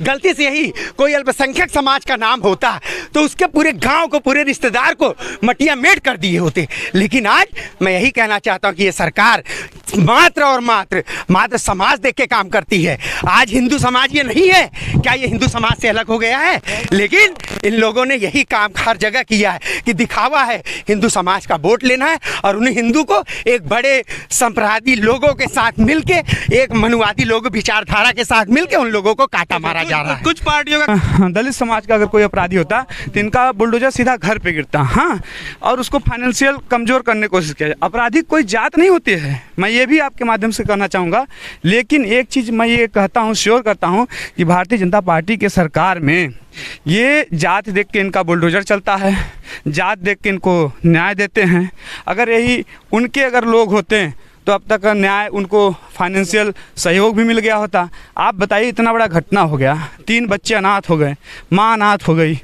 गलती से यही कोई अल्पसंख्यक समाज का नाम होता तो उसके पूरे गांव को, पूरे रिश्तेदार को मटिया मेट कर दिए होते। लेकिन आज मैं यही कहना चाहता हूं कि ये सरकार मात्र और मात्र समाज देख के काम करती है। आज हिंदू समाज ये नहीं है, क्या ये हिंदू समाज से अलग हो गया है? लेकिन इन लोगों ने यही काम हर जगह किया है कि दिखावा है, हिंदू समाज का वोट लेना है और उन्हें हिंदू को एक बड़े संप्रदायी लोगों के साथ मिलके, एक मनुवादी लोग विचारधारा के साथ मिलके उन लोगों को काटा मारा जा रहा है। कुछ पार्टियों का दलित समाज का अगर कोई अपराधी होता तो इनका बुलडोजर सीधा घर पे गिरता, हाँ, और उसको फाइनेंशियल कमजोर करने की कोशिश किया। अपराधी कोई जात नहीं होती है, मैं ये भी आपके माध्यम से कहना चाहूँगा। लेकिन एक चीज़ मैं ये कहता हूँ, श्योर करता हूँ कि भारतीय जनता पार्टी के सरकार में ये जात देख के इनका बुलडोजर चलता है, जात देख के इनको न्याय देते हैं। अगर यही उनके अगर लोग होते तो अब तक न्याय, उनको फाइनेंशियल सहयोग भी मिल गया होता। आप बताइए, इतना बड़ा घटना हो गया, 3 बच्चे अनाथ हो गए, माँ अनाथ हो गई,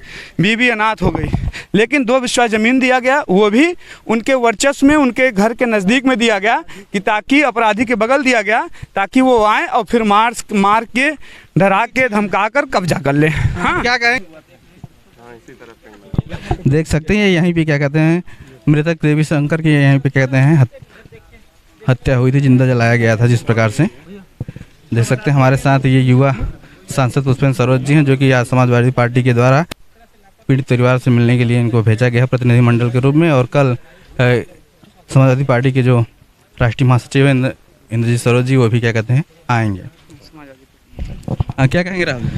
बीवी अनाथ हो गई, लेकिन 2 बिस्वा ज़मीन दिया गया, वो भी उनके वर्चस्व में, उनके घर के नज़दीक में दिया गया कि ताकि अपराधी के बगल दिया गया ताकि वो आए और फिर मार के, डरा के, धमका कर कब्जा कर ले। हाँ, क्या कहें? देख सकते हैं यहीं पे क्या कहते हैं, मृतक देवी शंकर की यहीं पे कहते हैं हत्या हुई थी, जिंदा जलाया गया था। जिस प्रकार से देख सकते हैं हमारे साथ ये युवा सांसद पुष्पेंद्र सरोज जी हैं, जो कि आज समाजवादी पार्टी के द्वारा पीड़ित परिवार से मिलने के लिए इनको भेजा गया है प्रतिनिधिमंडल के रूप में। और कल समाजवादी पार्टी के जो राष्ट्रीय महासचिव हैं इंद्रजीत सरोज जी, वो भी क्या कहते हैं आएंगे। क्या कहेंगे राहुल?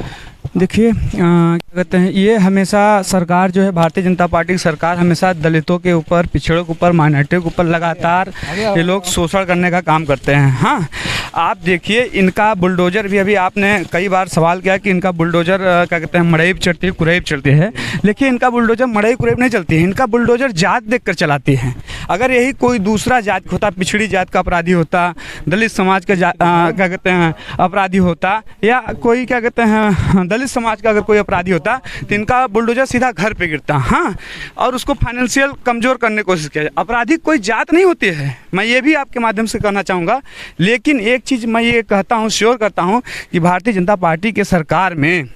देखिए, क्या कहते हैं, ये हमेशा सरकार जो है, भारतीय जनता पार्टी की सरकार हमेशा दलितों के ऊपर, पिछड़ों के ऊपर, माइनॉरिटियों के ऊपर लगातार ये लोग शोषण करने का काम करते हैं। हाँ, आप देखिए इनका बुलडोजर भी, अभी आपने कई बार सवाल किया कि इनका बुलडोजर क्या कहते हैं मड़ई चढ़ती है, कुरेब चढ़ती है। लेकिन इनका बुलडोजर मड़ई कुरेब नहीं चलती है, इनका बुलडोजर जात देख कर चलाती है। अगर यही कोई दूसरा जात होता, पिछड़ी जात का अपराधी होता, दलित समाज का क्या कहते हैं अपराधी होता, या कोई क्या कहते हैं दलित समाज का अगर कोई अपराधी होता तो इनका बुलडोजर सीधा घर पे गिरता, हाँ, और उसको फाइनेंशियल कमजोर करने की कोशिश किया। अपराधी कोई जात नहीं होती है, मैं ये भी आपके माध्यम से कहना चाहूँगा। लेकिन एक चीज़ मैं ये कहता हूँ, श्योर करता हूँ कि भारतीय जनता पार्टी के सरकार में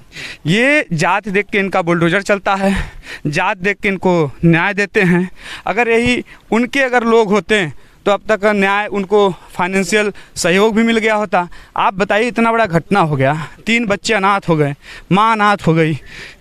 ये जात देख के इनका बुलडोजर चलता है, जात देख के इनको न्याय देते हैं। अगर यही उनके अगर लोग होते तो अब तक न्याय, उनको फाइनेंशियल सहयोग भी मिल गया होता। आप बताइए, इतना बड़ा घटना हो गया, 3 बच्चे अनाथ हो गए, माँ अनाथ हो गई,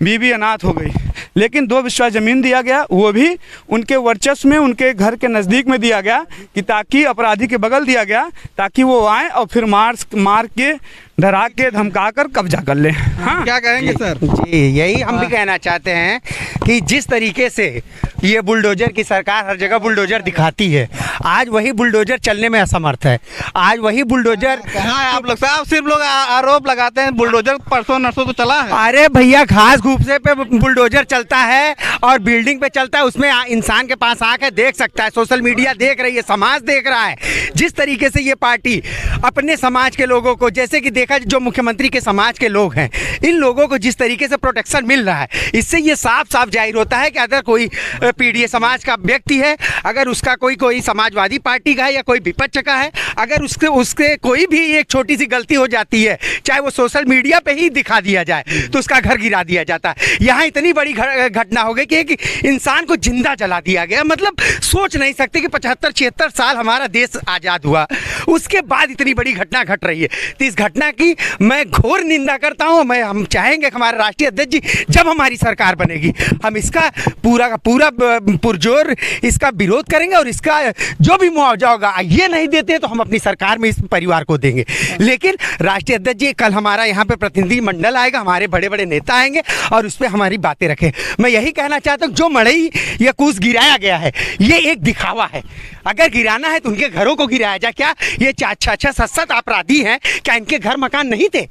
बीवी अनाथ हो गई, लेकिन 2 बिस्वा ज़मीन दिया गया, वो भी उनके वर्चस्व में, उनके घर के नज़दीक में दिया गया कि ताकि अपराधी के बगल दिया गया ताकि वो आए और फिर मार के, डरा के, धमका कर कब्जा कर ले। हाँ, क्या कहेंगे सर? जी, यही हम भी कहना चाहते हैं कि जिस तरीके से ये बुलडोजर की सरकार हर जगह बुलडोजर दिखाती है, आज वही बुलडोजर चलने में असमर्थ है। आज वही बुलडोजर कहाँ है आप लोग? साहब सिर्फ लोग आरोप लगाते हैं, बुलडोजर परसों नरसों तो चला है। अरे भैया, घास घूपसे पे बुलडोजर चलता है और बिल्डिंग पे चलता है, उसमें इंसान के पास आके देख सकता है, सोशल मीडिया देख रही है, समाज देख रहा है। जिस तरीके से ये पार्टी अपने समाज के लोगों को, जैसे कि देखा जो मुख्यमंत्री के समाज के लोग हैं, इन लोगों को जिस तरीके से प्रोटेक्शन मिल रहा है, इससे ये साफ साफ जाहिर होता है कि अगर कोई पीड़ित समाज का व्यक्ति है, अगर उसका कोई समाजवादी पार्टी का है या कोई विपक्ष का है, अगर उसके कोई भी एक छोटी सी गलती हो जाती है, चाहे वो सोशल मीडिया पे ही दिखा दिया जाए, तो उसका घर गिरा दिया जाता है। यहाँ इतनी बड़ी घटना हो गई कि एक इंसान को जिंदा जला दिया गया। मतलब सोच नहीं सकते कि 75-76 साल हमारा देश आज़ाद हुआ, उसके बाद इतनी बड़ी घटना घट रही है। तो इस घटना की मैं घोर निंदा करता हूँ। हम चाहेंगे कि हमारे राष्ट्रीय अध्यक्ष जी, जब हमारी सरकार बनेगी, हम इसका पूरा का पूरा पुरजोर इसका विरोध करेंगे और इसका जो भी मुआवजा होगा, ये नहीं देते तो हम अपनी सरकार में इस परिवार को देंगे। लेकिन राष्ट्रीय अध्यक्ष जी, कल हमारा यहाँ पे प्रतिनिधि मंडल आएगा, हमारे बड़े बड़े नेता आएंगे और उस पर हमारी बातें रखें। मैं यही कहना चाहता हूँ, जो मड़ई या कूस गिराया गया है, ये एक दिखावा है। अगर गिराना है तो उनके घरों को गिराया जाए। क्या ये 4-6 7 अपराधी हैं, क्या इनके घर मकान नहीं थे?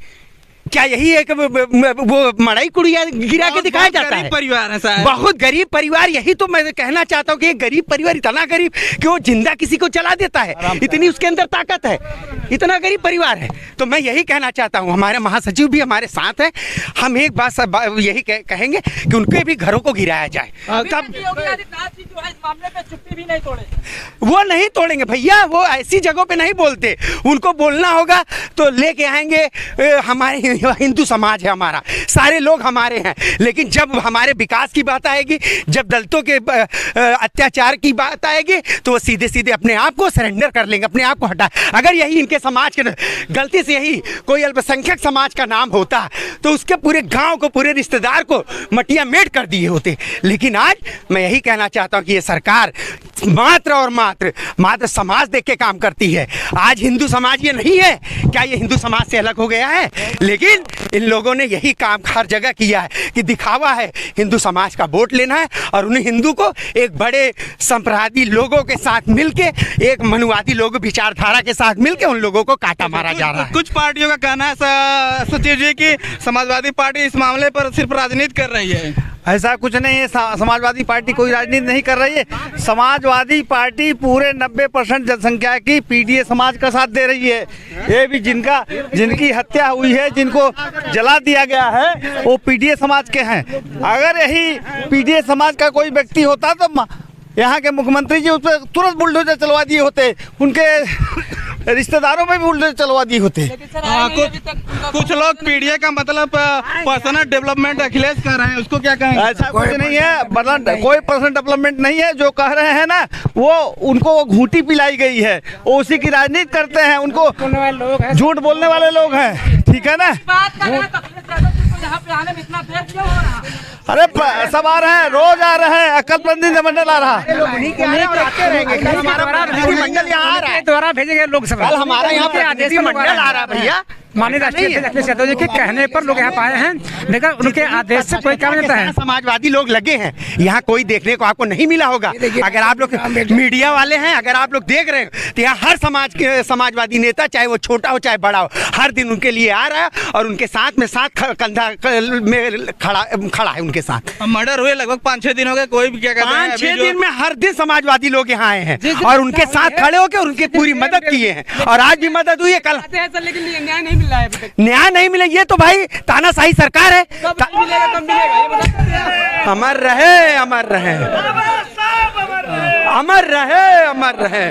क्या यही एक वो मड़ई कुड़िया गिरा के दिखाया जाता है? परिवार है साहब, बहुत गरीब परिवार। यही तो मैं कहना चाहता हूँ कि एक गरीब परिवार इतना गरीब कि वो जिंदा किसी को चला देता है, इतनी उसके अंदर ताकत है, इतना गरीब परिवार है। तो मैं यही कहना चाहता हूँ, हमारे महासचिव भी हमारे साथ है, हम एक बात यही कहेंगे कि उनके भी घरों को गिराया जाए। तब वो नहीं तोड़ेंगे भैया, वो ऐसी जगहों पे नहीं बोलते, उनको बोलना होगा तो लेके आएंगे हमारे हिंदू समाज है हमारा, सारे लोग हमारे हैं, लेकिन जब हमारे विकास की बात आएगी, जब दलितों के अत्याचार की बात आएगी, तो वो सीधे सीधे अपने आप को सरेंडर कर लेंगे, अपने आप को हटा। अगर यही इनके समाज के गलती से यही कोई अल्पसंख्यक समाज का नाम होता तो उसके पूरे गांव को, पूरे रिश्तेदार को मटिया मेट कर दिए होते। लेकिन आज मैं यही कहना चाहता हूं कि ये सरकार मात्र और मात्र समाज देख के काम करती है। आज हिंदू समाज ये नहीं है, क्या ये हिंदू समाज से अलग हो गया है? लेकिन इन लोगों ने यही काम हर जगह किया है कि दिखावा है, हिंदू समाज का वोट लेना है और उन्हें हिंदू को एक बड़े संप्रदायी लोगों के साथ मिलके, एक मनुवादी लोग विचारधारा के साथ मिलके उन लोगों को काटा मारा जा रहा है। कुछ पार्टियों का कहना है सचिव जी की समाजवादी पार्टी इस मामले पर सिर्फ राजनीति कर रही है। ऐसा कुछ नहीं है, समाजवादी पार्टी कोई राजनीति नहीं कर रही है। समाजवादी पार्टी पूरे 90% जनसंख्या की पीडीए समाज का साथ दे रही है। ये भी जिनकी हत्या हुई है, जिनको जला दिया गया है, वो पीडीए समाज के हैं। अगर यही पीडीए समाज का कोई व्यक्ति होता तो यहाँ के मुख्यमंत्री जी उस पर तुरंत बुलडोजर चलवा दिए होते, उनके रिश्तेदारों पे भी बुलडोजर चलवा दिए होते। कुछ लोग पीडीए का मतलब पर्सनल डेवलपमेंट अखिलेश कर रहे हैं, उसको क्या कहेंगे? ऐसा कुछ नहीं है, मतलब कोई पर्सनल डेवलपमेंट नहीं है। जो कह रहे हैं ना, वो उनको घूंटी पिलाई गई है, वो उसी की राजनीति करते हैं, उनको झूठ बोलने वाले लोग हैं, ठीक है ना। अरे सब आ रहे हैं, रोज आ रहे हैं, अक्कल प्रतिनिधिमंडल आ रहा है, द्वारा भेजे गए लोग कल हमारा यहाँ प्रतिनिधिमंडल आ रहा है भैया, माननीय राष्ट्रीय अध्यक्ष अखिलेश यादव जी के कहने पर लोग यहाँ आए हैं, लेकिन उनके आदेश से कोई काम नहीं होता है। समाजवादी लोग लगे हैं यहाँ, कोई देखने को आपको नहीं मिला होगा। अगर आप लोग मीडिया वाले हैं, अगर आप लोग देख रहे हैं तो यहाँ हर समाज के समाजवादी नेता, चाहे वो छोटा हो चाहे बड़ा हो, हर दिन उनके लिए आ रहा है और उनके साथ में कंधा में खड़ा है उनके साथ। मर्डर हुए लगभग 5-6 दिन हो गए, कोई भी क्या कहते हैं 5-6 दिन में हर दिन समाजवादी लोग यहाँ आए हैं और उनके साथ खड़े होकर उनकी पूरी मदद किए हैं और आज भी मदद हुई है। कल न्याय नहीं मिला, ये तो भाई तानाशाही सरकार है। अमर रहे, अमर रहे, अमर रहे, अमर रहे।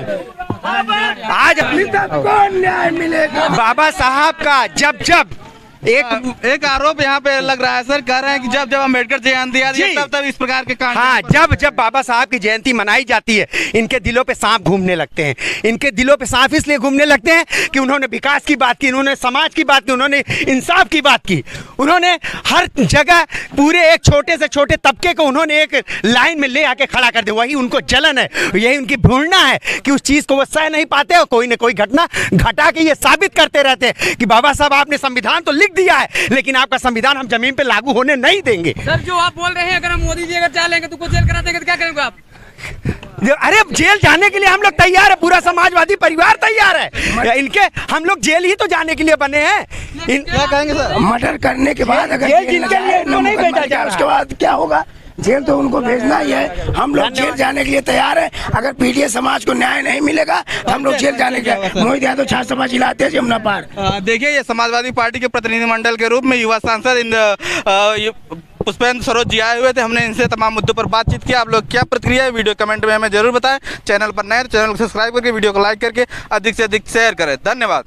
आज न्याय मिलेगा बाबा साहब का। जब एक आरोप यहाँ पे लग रहा है सर, कह रहे हैं कि जब अम्बेडकर जयंती आती है तब इस प्रकार के कांड। हाँ, जब बाबा साहब की जयंती मनाई जाती है, इनके दिलों पे सांप घूमने लगते हैं। इनके दिलों पे सांप इसलिए घूमने लगते हैं कि उन्होंने विकास की बात की, उन्होंने समाज की बात की, उन्होंने इंसाफ की बात की, उन्होंने हर जगह पूरे एक छोटे से छोटे तबके को उन्होंने एक लाइन में ले आके खड़ा कर दिया। वही उनको जलन है, यही उनकी भूलना है कि उस चीज को वो सह नहीं पाते और कोई न कोई घटना घटा के ये साबित करते रहते हैं कि बाबा साहब आपने संविधान तो दिया है, लेकिन आपका संविधान हम जमीन पे लागू होने नहीं देंगे। सर, जो आप बोल रहे हैं, अगर हम मोदी जी अगर चाह लेंगे तो जेल करा देंगे तो क्या करेंगे आप? अरे जेल जाने के लिए हम लोग तैयार है, पूरा समाजवादी परिवार तैयार है। इनके हम लोग जेल ही तो जाने के लिए बने हैं। क्या कहेंगे सर? मर्डर करने के बाद अगर जेल जिनके लिए नहीं भेजा जा, उसके बाद क्या होगा? जेल तो उनको भेजना ही है। हम लोग जेल जाने के लिए तैयार है। अगर पीडीए समाज को न्याय नहीं मिलेगा तो हम लोग जेल जाने के लिए। मोहित यादव छात्र सभा जिलाते हैं जमुना पार। देखिए, ये समाजवादी पार्टी के प्रतिनिधिमंडल के रूप में युवा सांसद पुष्पेंद्र सरोज जी आए हुए थे। हमने इनसे तमाम मुद्दों पर बातचीत की। आप लोग क्या प्रतिक्रिया है वीडियो कमेंट में हमें जरूर बताएं। चैनल पर नए, चैनल को सब्सक्राइब करके वीडियो को लाइक करके अधिक से अधिक शेयर करें। धन्यवाद।